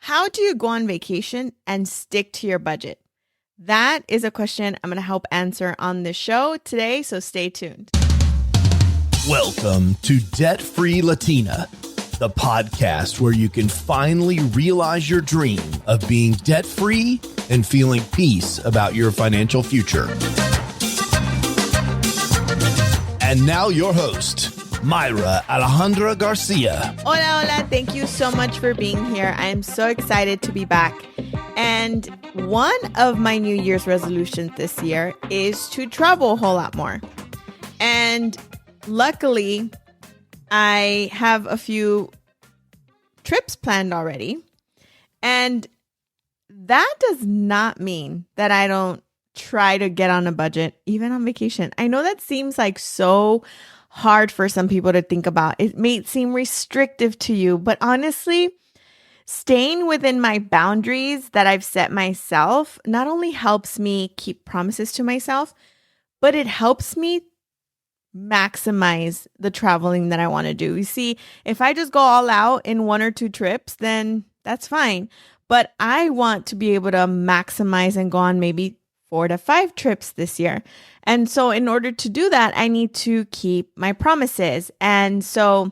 How do you go on vacation and stick to your budget? That is a question I'm going to help answer on the show today, so stay tuned. Welcome to Debt Free Latina, the podcast where you can finally realize your dream of being debt free and feeling peace about your financial future. And now your host, Mayra Alejandra Garcia. Hola. Thank you so much for being here. I am so excited to be back. And one of my New Year's resolutions this year is to travel a whole lot more. And luckily, I have a few trips planned already. And that does not mean that I don't try to get on a budget, even on vacation. I know that seems like so hard for some people to think about. It may seem restrictive to you, but honestly, staying within my boundaries that I've set myself not only helps me keep promises to myself, but it helps me maximize the traveling that I want to do. You see, if I just go all out in one or two trips, then that's fine. But I want to be able to maximize and go on maybe 4 to 5 trips this year. And so in order to do that, I need to keep my promises. And so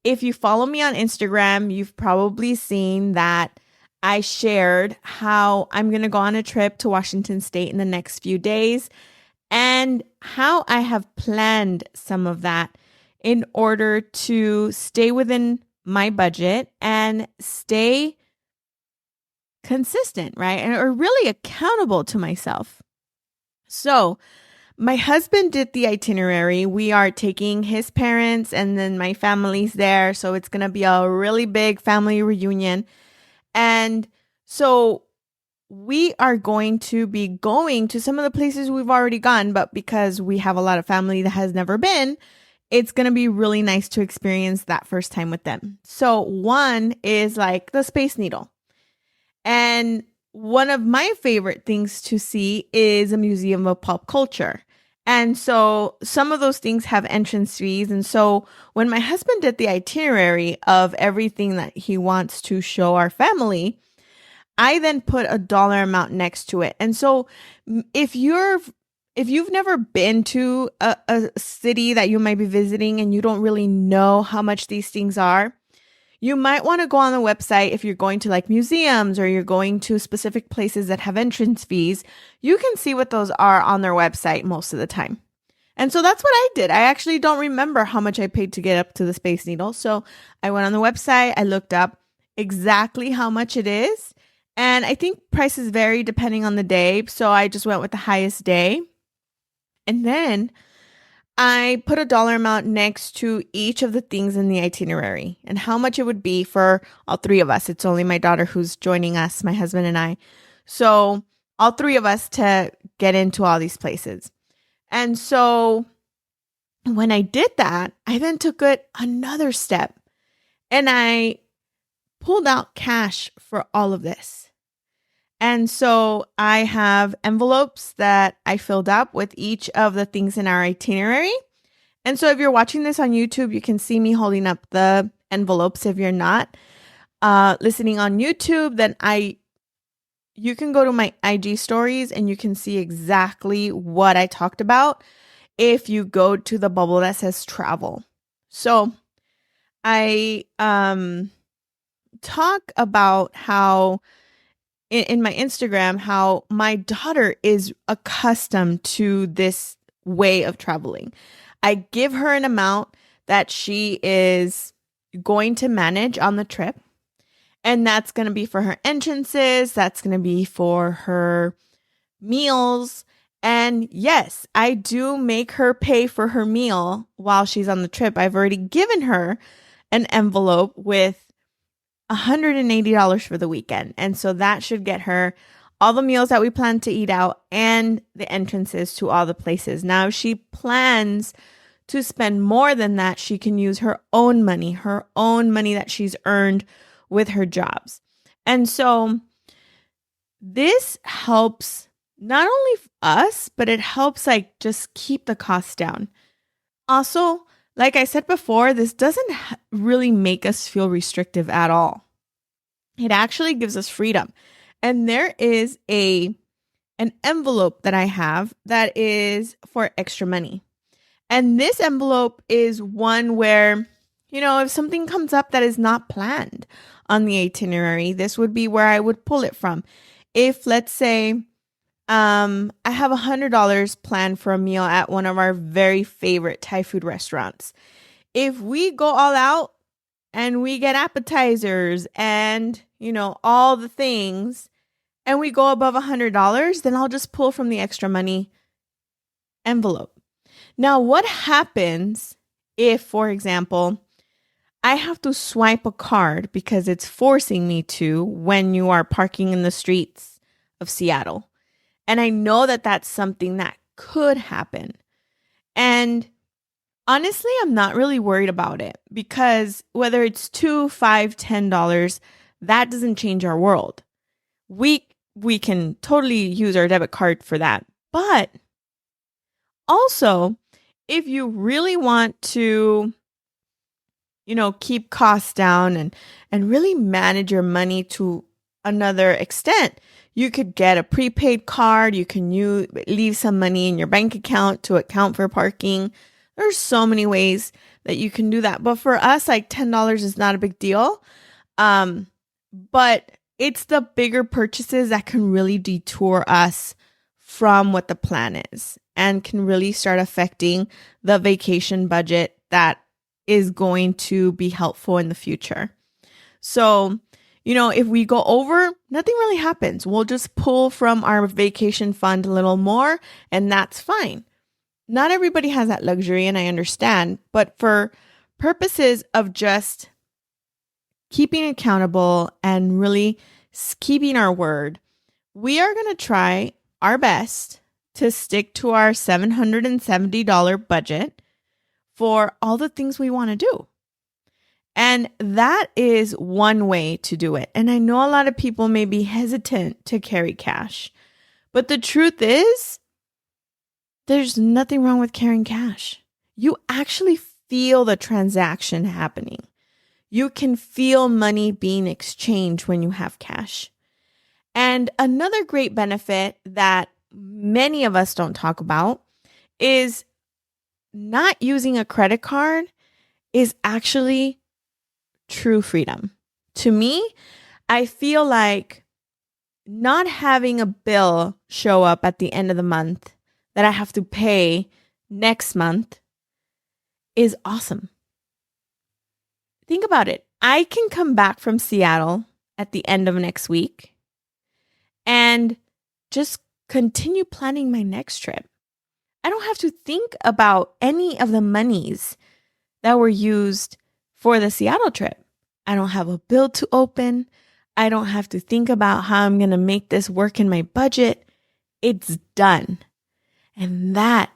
if you follow me on Instagram, you've probably seen that I shared how I'm going to go on a trip to Washington State in the next few days and how I have planned some of that in order to stay within my budget and stay consistent, right? Or really accountable to myself. So my husband did the itinerary. We are taking his parents and then my family's there. So it's going to be a really big family reunion. And so we are going to be going to some of the places we've already gone, but because we have a lot of family that has never been, it's going to be really nice to experience that first time with them. So one is like the Space Needle. And one of my favorite things to see is a museum of pop culture. And so some of those things have entrance fees. And so when my husband did the itinerary of everything that he wants to show our family, I then put a dollar amount next to it. And so if you've never been to a city that you might be visiting and you don't really know how much these things are, you might want to go on the website if you're going to like museums or you're going to specific places that have entrance fees. You can see what those are on their website most of the time. And so that's what I did. I actually don't remember how much I paid to get up to the Space Needle. So I went on the website, I looked up exactly how much it is. And I think prices vary depending on the day. So I just went with the highest day. And then I put a dollar amount next to each of the things in the itinerary and how much it would be for all three of us. It's only my daughter who's joining us, my husband and I. So all three of us to get into all these places. And so when I did that, I then took it another step and I pulled out cash for all of this. And so I have envelopes that I filled up with each of the things in our itinerary. And so if you're watching this on YouTube, you can see me holding up the envelopes. If you're not listening on YouTube, then you can go to my IG stories and you can see exactly what I talked about if you go to the bubble that says travel. So I talk about how in my Instagram, how my daughter is accustomed to this way of traveling. I give her an amount that she is going to manage on the trip. And that's going to be for her entrances. That's going to be for her meals. And yes, I do make her pay for her meal while she's on the trip. I've already given her an envelope with $180 for the weekend. And so that should get her all the meals that we plan to eat out and the entrances to all the places. Now, if she plans to spend more than that, she can use her own money that she's earned with her jobs. And so this helps not only us, but it helps like just keep the costs down. Also, like I said before, this doesn't really make us feel restrictive at all. It actually gives us freedom. And there is an envelope that I have that is for extra money. And this envelope is one where, if something comes up that is not planned on the itinerary, this would be where I would pull it from. If, let's say, I have $100 planned for a meal at one of our very favorite Thai food restaurants. If we go all out and we get appetizers and, all the things, and we go above $100, then I'll just pull from the extra money envelope. Now, what happens if, for example, I have to swipe a card because it's forcing me to when you are parking in the streets of Seattle? And I know that that's something that could happen. And honestly, I'm not really worried about it because whether it's $2, $5, $10, that doesn't change our world. We can totally use our debit card for that. But also, if you really want to, keep costs down and really manage your money to another extent, you could get a prepaid card. You can leave some money in your bank account to account for parking. There's so many ways that you can do that. But for us, like $10 is not a big deal. But it's the bigger purchases that can really detour us from what the plan is and can really start affecting the vacation budget that is going to be helpful in the future. So, if we go over, nothing really happens. We'll just pull from our vacation fund a little more, and that's fine. Not everybody has that luxury, and I understand. But for purposes of just keeping accountable and really keeping our word, we are going to try our best to stick to our $770 budget for all the things we want to do. And that is one way to do it. And I know a lot of people may be hesitant to carry cash, but the truth is, there's nothing wrong with carrying cash. You actually feel the transaction happening. You can feel money being exchanged when you have cash. And another great benefit that many of us don't talk about is not using a credit card is actually true freedom. To me, I feel like not having a bill show up at the end of the month that I have to pay next month is awesome. Think about it. I can come back from Seattle at the end of next week and just continue planning my next trip. I don't have to think about any of the monies that were used for the Seattle trip. I don't have a bill to open. I don't have to think about how I'm going to make this work in my budget. It's done. And that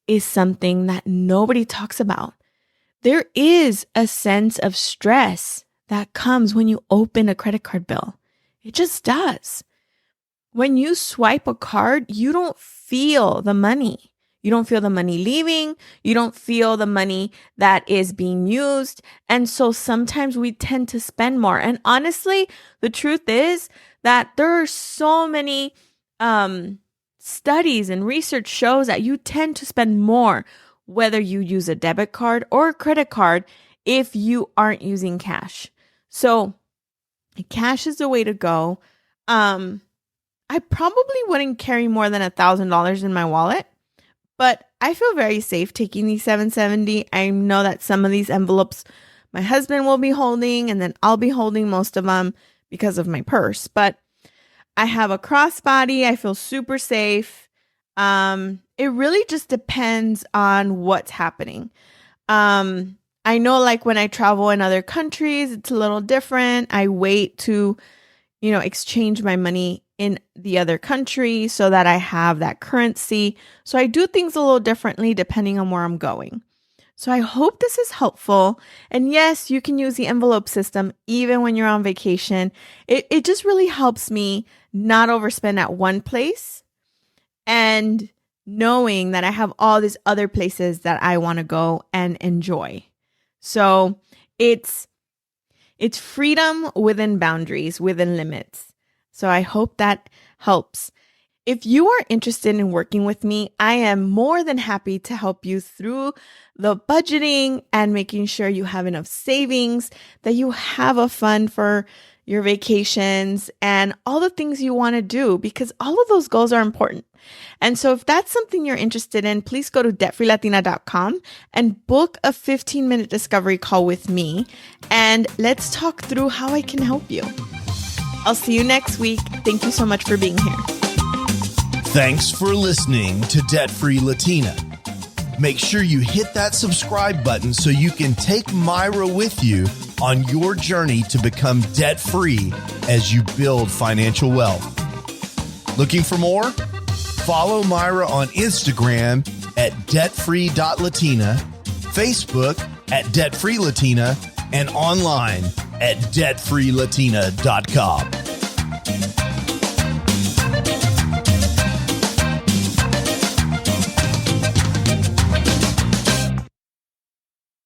is something that nobody talks about. There is a sense of stress that comes when you open a credit card bill. It just does. When you swipe a card, you don't feel the money. You don't feel the money leaving. You don't feel the money that is being used. And so sometimes we tend to spend more. And honestly, the truth is that there are so many studies and research shows that you tend to spend more, whether you use a debit card or a credit card, if you aren't using cash. So cash is the way to go. I probably wouldn't carry more than $1,000 in my wallet, but I feel very safe taking these 770. I know that some of these envelopes my husband will be holding, and then I'll be holding most of them because of my purse. But I have a crossbody. I feel super safe. It really just depends on what's happening. I know like when I travel in other countries, it's a little different. I wait to, exchange my money in the other country so that I have that currency. So I do things a little differently depending on where I'm going. So I hope this is helpful. And yes, you can use the envelope system even when you're on vacation. It just really helps me not overspend at one place and knowing that I have all these other places that I want to go and enjoy. So it's It's freedom within boundaries, within limits. So I hope that helps. If you are interested in working with me, I am more than happy to help you through the budgeting and making sure you have enough savings, that you have a fund for your vacations and all the things you want to do, because all of those goals are important. And so if that's something you're interested in, please go to debtfreelatina.com and book a 15-minute discovery call with me. And let's talk through how I can help you. I'll see you next week. Thank you so much for being here. Thanks for listening to Debt Free Latina. Make sure you hit that subscribe button so you can take Mayra with you on your journey to become debt free as you build financial wealth. Looking for more? Follow Mayra on Instagram at debtfree.latina, Facebook at debtfreelatina, and online at debtfreelatina.com.